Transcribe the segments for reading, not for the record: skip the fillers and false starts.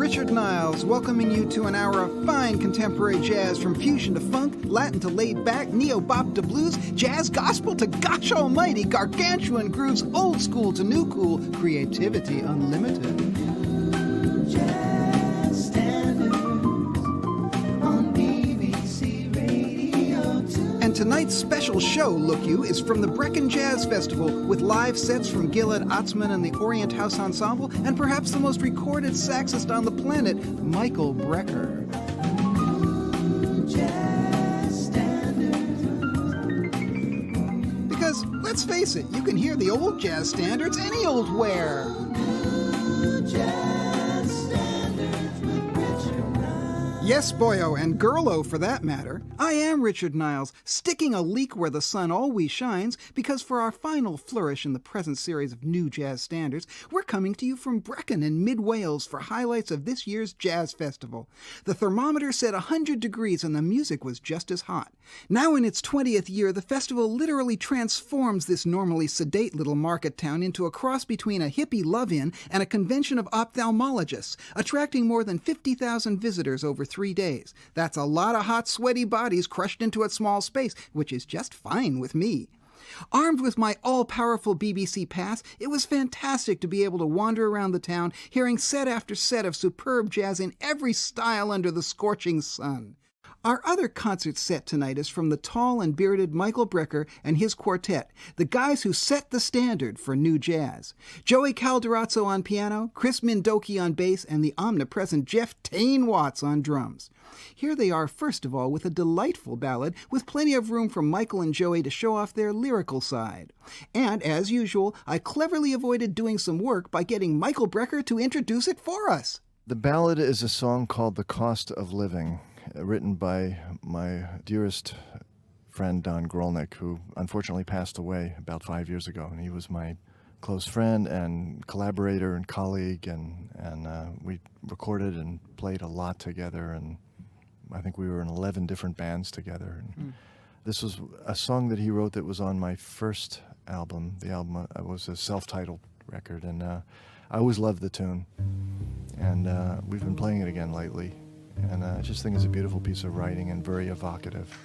Richard Niles, welcoming you to an hour of fine contemporary jazz from fusion to funk, Latin to laid back, neo-bop to blues, jazz gospel to gosh almighty, gargantuan grooves, old school to new cool, creativity unlimited. Jazz standards on BBC Radio 2. And tonight's special show, look you, is from the Brecon Jazz Festival with live sets from Gilad Atzmon and the Orient House Ensemble and perhaps the most recorded saxist on the planet, MICHAEL Brecker. Jazz standards. Because, let's face it, you can hear the old jazz standards any old where. Yes, boyo, and girlo for that matter. I am Richard Niles, sticking a leak where the sun always shines, because for our final flourish in the present series of new jazz standards, we're coming to you from Brecon in mid-Wales for highlights of this year's jazz festival. The thermometer said 100 degrees and the music was just as hot. Now in its 20th year, the festival literally transforms this normally sedate little market town into a cross between a hippie love-in and a convention of ophthalmologists, attracting more than 50,000 visitors over 3 days. That's a lot of hot, sweaty bodies crushed into a small space, which is just fine with me. Armed with my all-powerful BBC pass, it was fantastic to be able to wander around the town, hearing set after set of superb jazz in every style under the scorching sun. Our other concert set tonight is from the tall and bearded MICHAEL Brecker and his quartet, the guys who set the standard for new jazz. Joey Calderazzo on piano, Minh Doky on bass, and the omnipresent Jeff Tain Watts on drums. Here they are first of all with a delightful ballad with plenty of room for Michael and Joey to show off their lyrical side. And, as usual, I cleverly avoided doing some work by getting MICHAEL Brecker to introduce it for us. The ballad is a song called The Cost of Living, written by my dearest friend Don Grolnick, who unfortunately passed away about 5 years ago. And he was my close friend and collaborator and colleague, and we recorded and played a lot together, and I think we were in 11 different bands together. And this was a song that he wrote that was on my first album. The album was a self-titled record, and I always loved the tune. And we've been playing it again lately. And I just think it's a beautiful piece of writing and very evocative.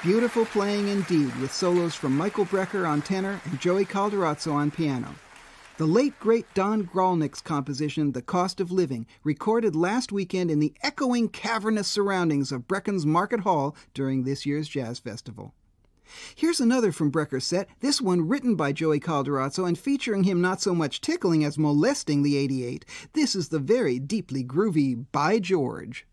Beautiful playing indeed, with solos from Michael Brecker on tenor and Joey Calderazzo on piano. The late, great Don Grolnick's composition, The Cost of Living, recorded last weekend in the echoing, cavernous surroundings of Brecon's Market Hall during this year's Jazz Festival. Here's another from Brecker's set, this one written by Joey Calderazzo and featuring him not so much tickling as molesting the 88. This is the very deeply groovy By George.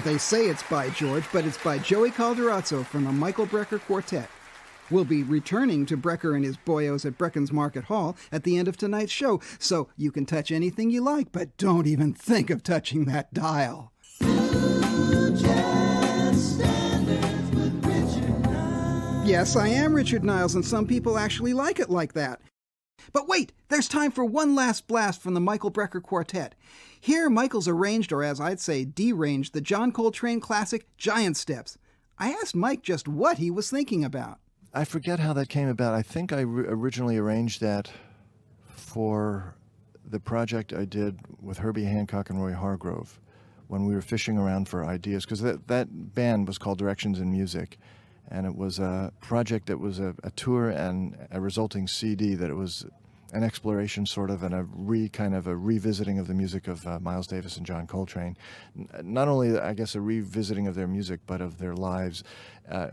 They say it's by George, but it's by Joey Calderazzo from the Michael Brecker Quartet. We'll be returning to Brecker and his boyos at Brecon's Market Hall at the end of tonight's show, so you can touch anything you like, but don't even think of touching that dial. Yes, I am Richard Niles, and some people actually like it like that. But wait, there's time for one last blast from the Michael Brecker Quartet. Here, Michael's arranged, or as I'd say, deranged, the John Coltrane classic Giant Steps. I asked Mike just what he was thinking about. I forget how that came about. I think I originally arranged that for the project I did with Herbie Hancock and Roy Hargrove when we were fishing around for ideas, because that band was called Directions in Music. And it was a project that was a tour and a resulting CD that it was an exploration sort of and a revisiting of the music of Miles Davis and John Coltrane. Not only, I guess, a revisiting of their music, but of their lives.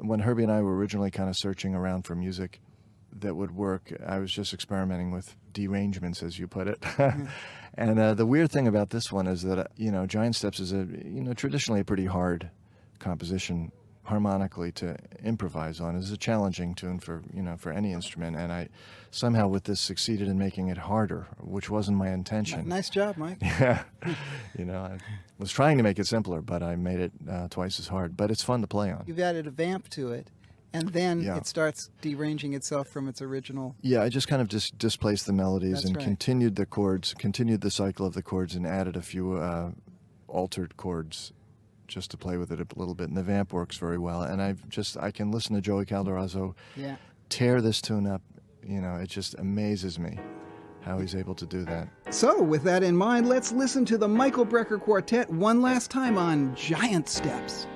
When Herbie and I were originally kind of searching around for music that would work, I was just experimenting with derangements, as you put it. Mm-hmm. And the weird thing about this one is that, Giant Steps is traditionally a pretty hard composition harmonically to improvise on. Is a challenging tune for any instrument, and I somehow with this succeeded in making it harder, which wasn't my intention. Nice job, Mike. Yeah, I was trying to make it simpler, but I made it twice as hard. But it's fun to play on. You've added a vamp to it, and then it starts deranging itself from its original. Yeah, I just kind of displaced the melodies and continued the chords, continued the cycle of the chords, and added a few altered chords just to play with it a little bit, and the vamp works very well. And I can listen to Joey Calderazzo tear this tune up. It just amazes me how he's able to do that. So, with that in mind, let's listen to the Michael Brecker Quartet one last time on Giant Steps.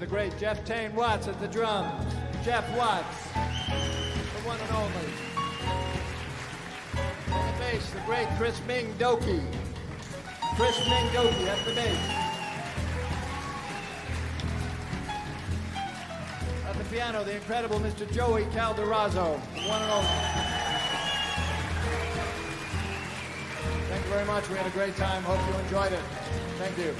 the great Jeff Tain Watts at the drums. Jeff Watts, the one and only. On the bass, the great Minh Doky. Minh Doky at the bass. At the piano, the incredible Mr. Joey Calderazzo, the one and only. Thank you very much. We had a great time. Hope you enjoyed it. Thank you.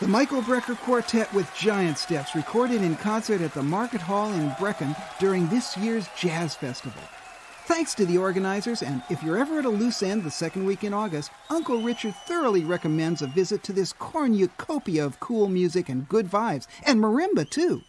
The Michael Brecker Quartet with Giant Steps, recorded in concert at the Market Hall in Brecon during this year's Jazz Festival. Thanks to the organizers, and if you're ever at a loose end the second week in August, Uncle Richard thoroughly recommends a visit to this cornucopia of cool music and good vibes, and marimba too.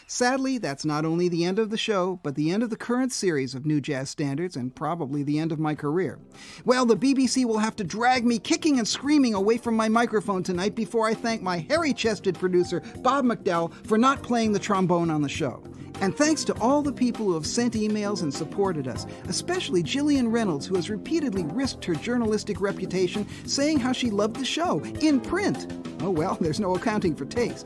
Sadly, that's not only the end of the show, but the end of the current series of new jazz standards, and probably the end of my career. Well, the BBC will have to drag me kicking and screaming away from my microphone tonight before I thank my hairy-chested producer, Bob McDowell, for not playing the trombone on the show. And thanks to all the people who have sent emails and supported us, especially Jillian Reynolds, who has repeatedly risked her journalistic reputation saying how she loved the show, in print. Oh well, there's no accounting for taste.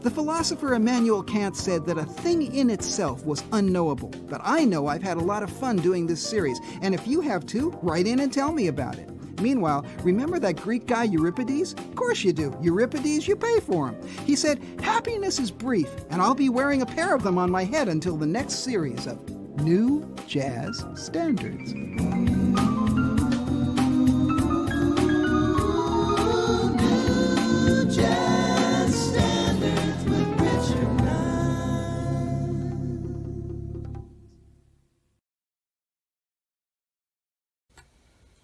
The philosopher Immanuel Kant said that a thing in itself was unknowable, but I know I've had a lot of fun doing this series, and if you have too, write in and tell me about it. Meanwhile, remember that Greek guy Euripides? Of course you do. Euripides, you pay for him. He said, "Happiness is brief, and I'll be wearing a pair of them on my head until the next series of New Jazz Standards." New Jazz Standards with Richard Niles.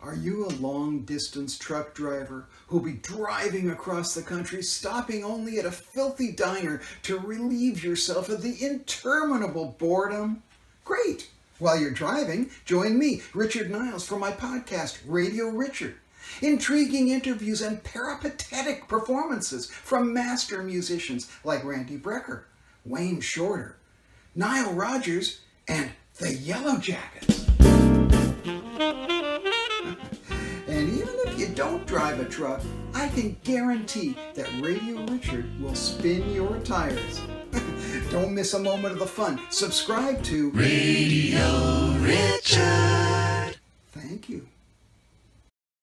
Are you a long-distance truck driver who'll be driving across the country, stopping only at a filthy diner to relieve yourself of the interminable boredom? Great! While you're driving, join me, Richard Niles, for my podcast, Radio Richard. Intriguing interviews and peripatetic performances from master musicians like Randy Brecker, Wayne Shorter, Nile Rodgers, and the Yellow Jackets. And even if you don't drive a truck, I can guarantee that Radio Richard will spin your tires. Don't miss a moment of the fun. Subscribe to Radio Richard. Thank you.